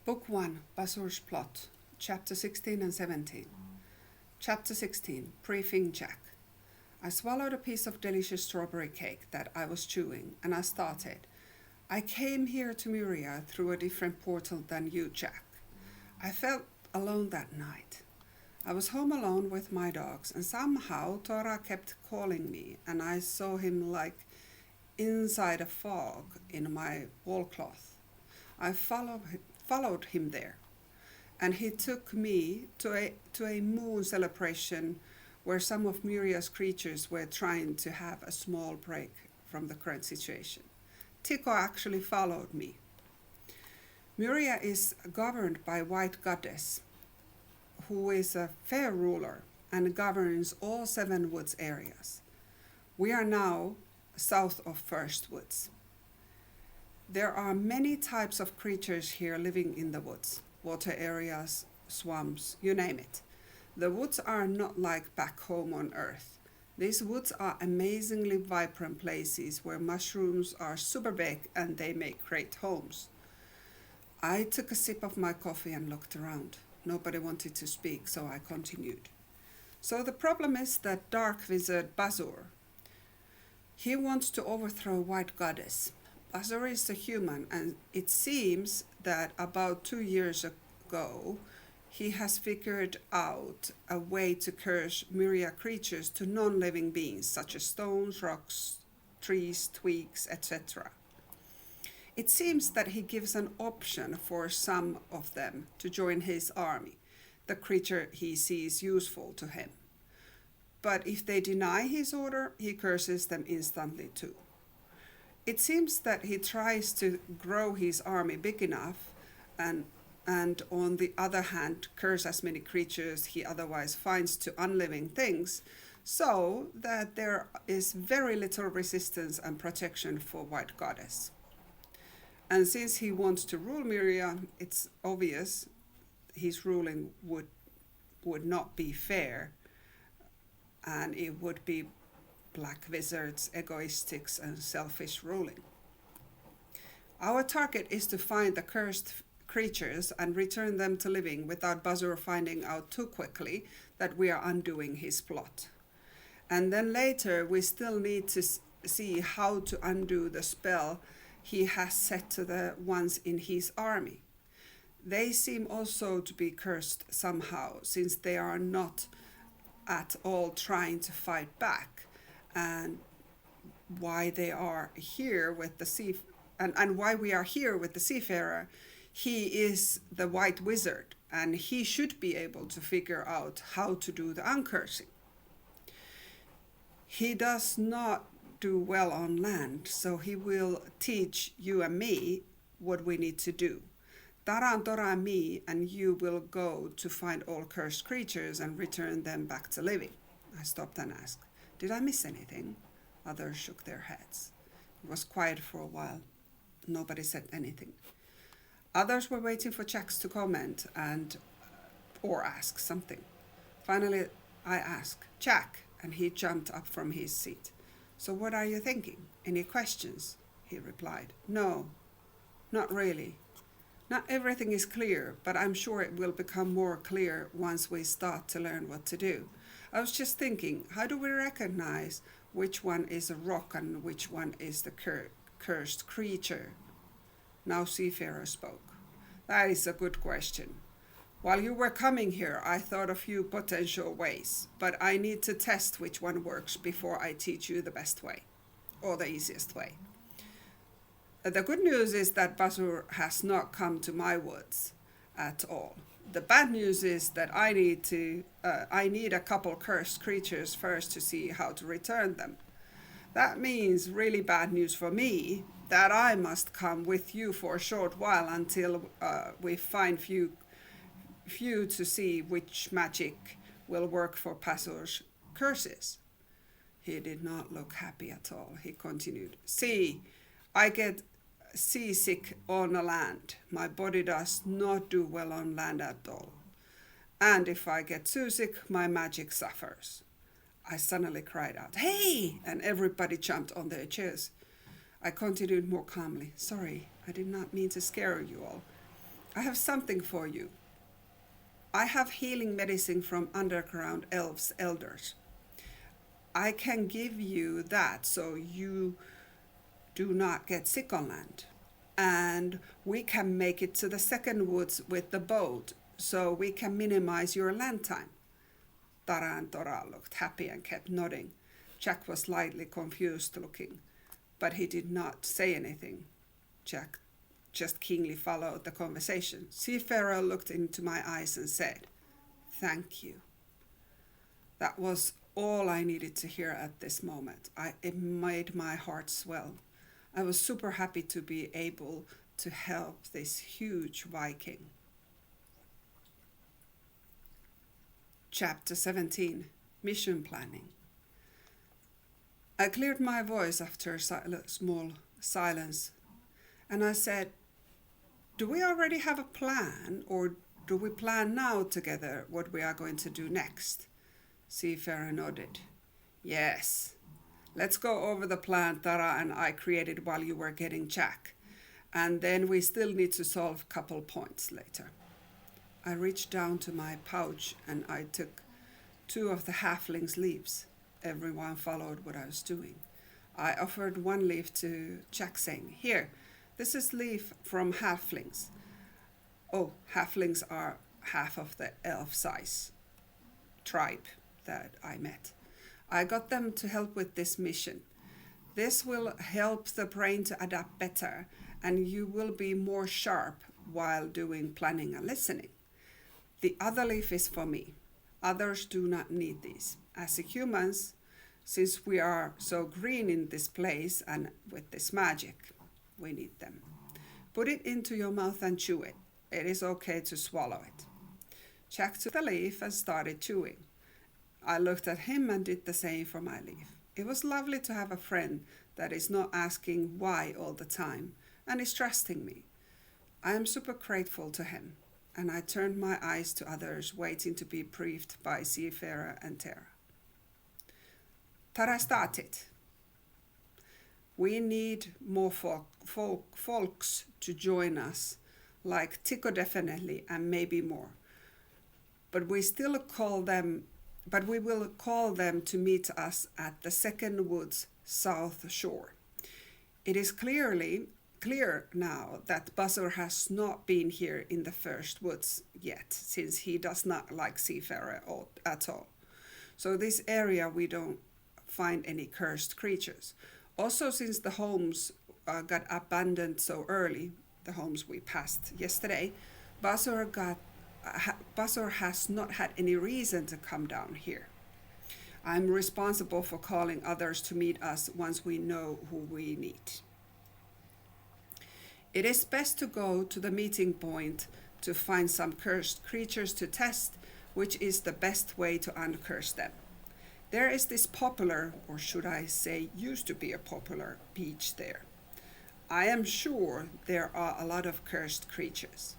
Book 1, Bazur's Plot, Chapter 16 and 17. Chapter 16, Briefing Jack. I swallowed a piece of delicious strawberry cake that I was chewing, and I started. I came here to Myria through a different portal than you, Jack. I felt alone that night. I was home alone with my dogs, and somehow Tora kept calling me, and I saw him like inside a fog in my wall cloth. I followed him there, and he took me to a moon celebration where some of Myria's creatures were trying to have a small break from the current situation. Tycho actually followed me. Myria is governed by White Goddess, who is a fair ruler and governs all 7 woods areas. We are now south of First Woods. There are many types of creatures here living in the woods, water areas, swamps, you name it. The woods are not like back home on Earth. These woods are amazingly vibrant places where mushrooms are super big and they make great homes. I took a sip of my coffee and looked around. Nobody wanted to speak, so I continued. So the problem is that dark wizard Bazur. He wants to overthrow White Goddess. Bazur is a human, and it seems that about 2 years ago, he has figured out a way to curse Myria creatures to non-living beings, such as stones, rocks, trees, twigs, etc. It seems that he gives an option for some of them to join his army, the creature he sees useful to him. But if they deny his order, he curses them instantly too. It seems that he tries to grow his army big enough and on the other hand curse as many creatures he otherwise finds to unliving things, so that there is very little resistance and protection for White Goddess. And since he wants to rule Myria, it's obvious his ruling would not be fair, and it would be black wizards, egoistic and selfish ruling. Our target is to find the cursed creatures and return them to living without Bazur finding out too quickly that we are undoing his plot. And then later we still need to see how to undo the spell he has set to the ones in his army. They seem also to be cursed somehow, since they are not at all trying to fight back, and why they are here with the and why we are here with the seafarer. He is the white wizard, and he should be able to figure out how to do the uncursing. He does not do well on land, so he will teach you and me what we need to do. Taran, Tora, and me and you will go to find all cursed creatures and return them back to living. I stopped and asked, did I miss anything? Others shook their heads. It was quiet for a while. Nobody said anything. Others were waiting for Jack to comment or ask something. Finally, I asked, Jack, and he jumped up from his seat. So what are you thinking? Any questions? He replied, no, not really. Not everything is clear, but I'm sure it will become more clear once we start to learn what to do. I was just thinking, how do we recognize which one is a rock and which one is the cursed creature? Now Seafarer spoke. That is a good question. While you were coming here, I thought a few potential ways, but I need to test which one works before I teach you the best way, or the easiest way. The good news is that Bazur has not come to my woods at all. The bad news is that I need a couple cursed creatures first to see how to return them. That means really bad news for me, that I must come with you for a short while until we find few to see which magic will work for Bazur's curses. He did not look happy at all. He continued, see, I get seasick on the land. My body does not do well on land at all. And if I get too sick, my magic suffers. I suddenly cried out, hey! And everybody jumped on their chairs. I continued more calmly, sorry, I did not mean to scare you all. I have something for you. I have healing medicine from underground elves elders. I can give you that so you do not get sick on land. And we can make it to the second woods with the boat so we can minimize your land time. Tara and Tora looked happy and kept nodding. Jack was slightly confused looking, but he did not say anything. Jack just keenly followed the conversation. Seafarer looked into my eyes and said, "Thank you." That was all I needed to hear at this moment. It made my heart swell. I was super happy to be able to help this huge Viking. Chapter 17, Mission Planning. I cleared my voice after a small silence, and I said, "Do we already have a plan, or do we plan now together what we are going to do next?" Seafarer nodded. "Yes. Let's go over the plan Tara and I created while you were getting Jack, and then we still need to solve a couple points later." I reached down to my pouch and I took 2 of the halfling's leaves. Everyone followed what I was doing. I offered 1 leaf to Jack, saying, "Here, this is leaf from halflings." Oh, halflings are half of the elf size tribe that I met. I got them to help with this mission. This will help the brain to adapt better, and you will be more sharp while doing planning and listening. The other leaf is for me. Others do not need these. As humans, since we are so green in this place and with this magic, we need them. Put it into your mouth and chew it. It is okay to swallow it. Jack took the leaf and started chewing. I looked at him and did the same for my leaf. It was lovely to have a friend that is not asking why all the time and is trusting me. I am super grateful to him, and I turned my eyes to others waiting to be briefed by Seafarer and Tara. Tara started. "We need more folks to join us, like Tico definitely and maybe more. But we will call them to meet us at the second woods south shore. It is clear now that Bazur has not been here in the first woods yet, since he does not like Seafarer at all. So this area we don't find any cursed creatures. Also, since the homes got abandoned so early, the homes we passed yesterday, Bazur has not had any reason to come down here. I'm responsible for calling others to meet us once we know who we meet. It is best to go to the meeting point to find some cursed creatures to test, which is the best way to uncurse them. There is this popular, or should I say used to be a popular, beach there. I am sure there are a lot of cursed creatures.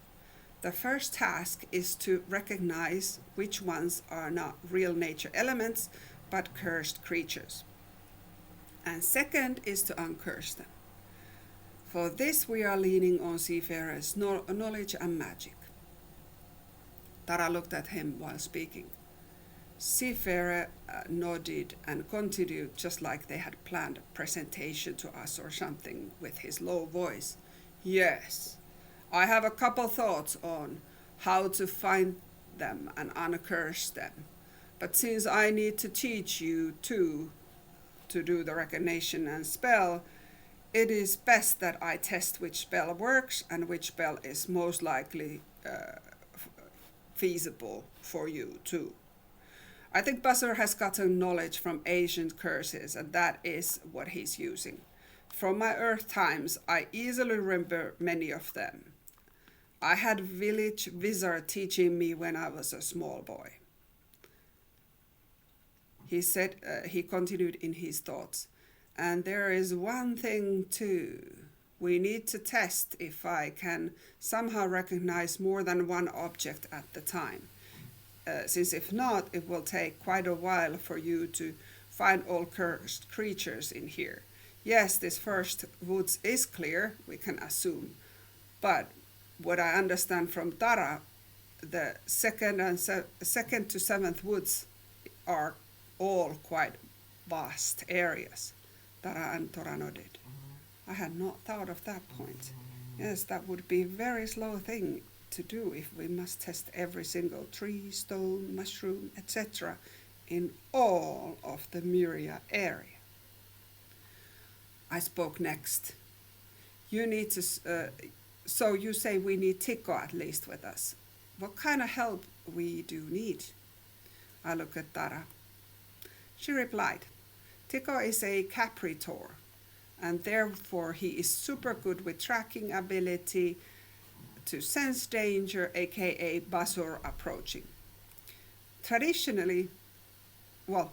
The first task is to recognize which ones are not real nature elements, but cursed creatures. And second is to uncurse them. For this we are leaning on Seafarer's knowledge and magic. Tara looked at him while speaking. Seafarer nodded and continued just like they had planned a presentation to us or something with his low voice. "Yes, I have a couple thoughts on how to find them and uncurse them. But since I need to teach you to do the recognition and spell, it is best that I test which spell works and which spell is most likely feasible for you too. I think Bazur has gotten knowledge from ancient curses, and that is what he's using. From my Earth times, I easily remember many of them. I had village wizard teaching me when I was a small boy." He continued in his thoughts. "And there is one thing too. We need to test if I can somehow recognize more than one object at the time. Since if not, it will take quite a while for you to find all cursed creatures in here. Yes, this first woods is clear, we can assume, but what I understand from Tara, the second to seventh woods are all quite vast areas. Tara and Tora nodded. I had not thought of that point. Yes, that would be a very slow thing to do if we must test every single tree, stone, mushroom, etc. in all of the Myria area. I spoke next. You need to. So you say we need Tikko at least with us. What kind of help we do need? I look at Tara. She replied, Tikko is a Capritor, and therefore he is super good with tracking ability to sense danger, aka Bazur approaching. Additionally, all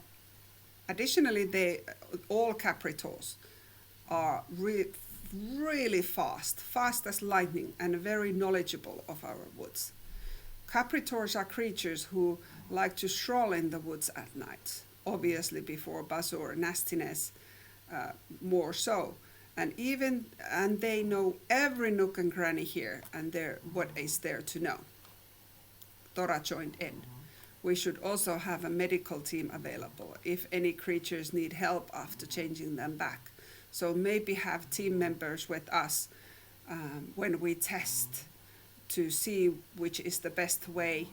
Capritors are really fast as lightning, and very knowledgeable of our woods. Capritors are creatures who like to stroll in the woods at night, obviously before Bazur nastiness, more so. And they know every nook and cranny here, and what is there to know. Tora joined in. We should also have a medical team available if any creatures need help after changing them back. So maybe have team members with us when we test to see which is the best way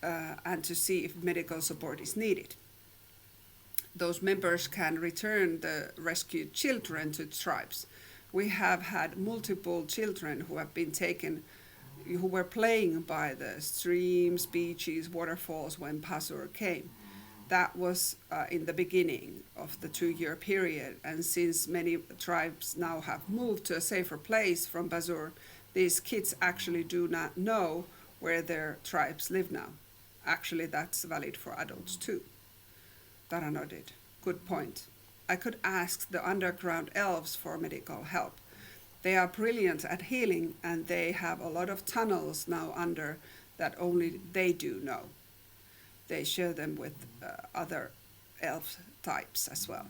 and to see if medical support is needed. Those members can return the rescued children to tribes. We have had multiple children who have been taken, who were playing by the streams, beaches, waterfalls when Bazur came. That was in the beginning of the 2-year period, and since many tribes now have moved to a safer place from Bazur, these kids actually do not know where their tribes live now. Actually, that's valid for adults too. Tara nodded. Good point. I could ask the underground elves for medical help. They are brilliant at healing, and they have a lot of tunnels now under that only they do know. They share them with other elf types as well.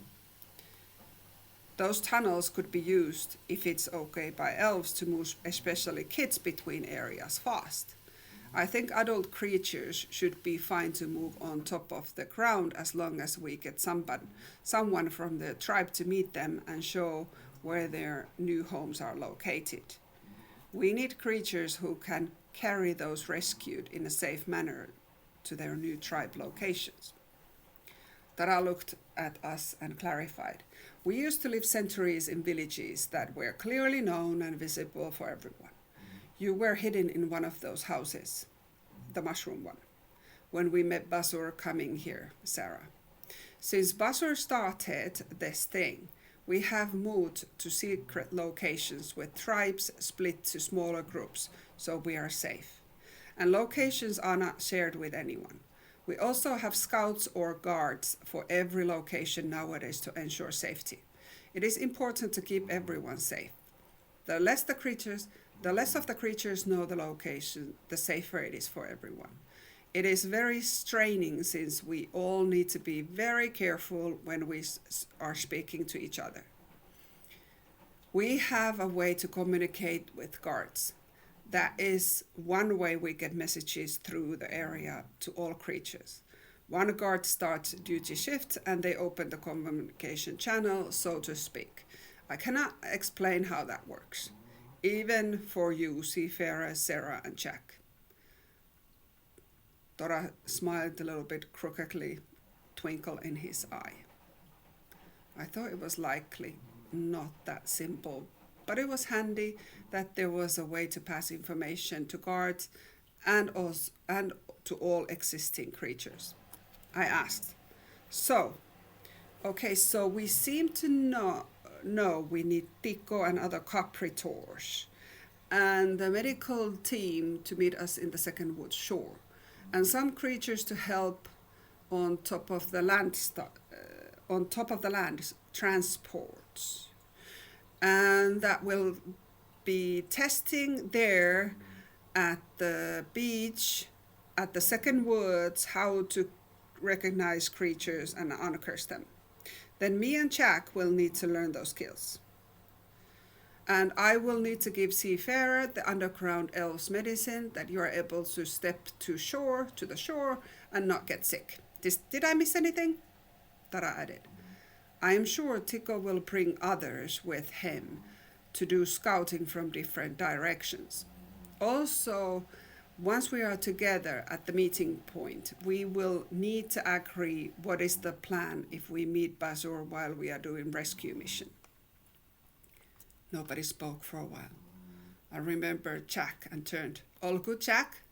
Those tunnels could be used, if it's okay by elves, to move especially kids between areas fast. I think adult creatures should be fine to move on top of the ground as long as we get someone from the tribe to meet them and show where their new homes are located. We need creatures who can carry those rescued in a safe manner to their new tribe locations. Tara looked at us and clarified. We used to live centuries in villages that were clearly known and visible for everyone. You were hidden in one of those houses, the mushroom one, when we met Bazur coming here, Sarah. Since Bazur started this thing, we have moved to secret locations with tribes split to smaller groups, so we are safe. And locations are not shared with anyone. We also have scouts or guards for every location nowadays to ensure safety. It is important to keep everyone safe. The less of the creatures know the location, the safer it is for everyone. It is very straining since we all need to be very careful when we are speaking to each other. We have a way to communicate with guards. That is one way we get messages through the area to all creatures. One guard starts duty shift and they open the communication channel, so to speak. I cannot explain how that works, even for you, Seafarer, Sarah, and Jack. Tora smiled a little bit crookedly, twinkle in his eye. I thought it was likely not that simple, but it was handy that there was a way to pass information to guards and to all existing creatures. I asked, so we seem to know we need Tikko and other Capritors, and the medical team to meet us in the second wood shore, and some creatures to help on top of the land transports, and that will be testing there at the beach, at the second woods, how to recognize creatures and uncurse them. Then me and Jack will need to learn those skills. And I will need to give Seafarer, the underground elves, medicine that you are able to step to the shore, and not get sick. Did I miss anything? Tara added. I am sure Tico will bring others with him to do scouting from different directions. Also, once we are together at the meeting point, we will need to agree what is the plan if we meet Bazur while we are doing rescue mission. Nobody spoke for a while. I remembered Jack and turned. All good, Jack?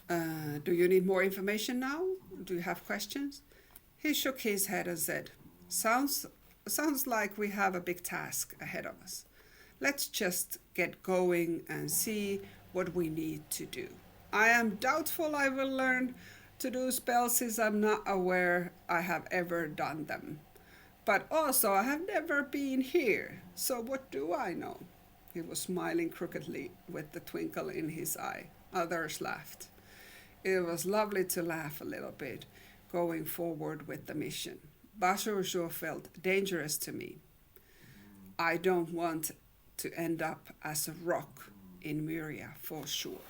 Do you need more information now? Do you have questions? He shook his head and said, Sounds like we have a big task ahead of us. Let's just get going and see what we need to do. I am doubtful I will learn to do spells since I'm not aware I have ever done them. But also I have never been here, so what do I know? He was smiling crookedly with the twinkle in his eye. Others laughed. It was lovely to laugh a little bit, going forward with the mission. Bazur sure felt dangerous to me. I don't want to end up as a rock in Myria for sure.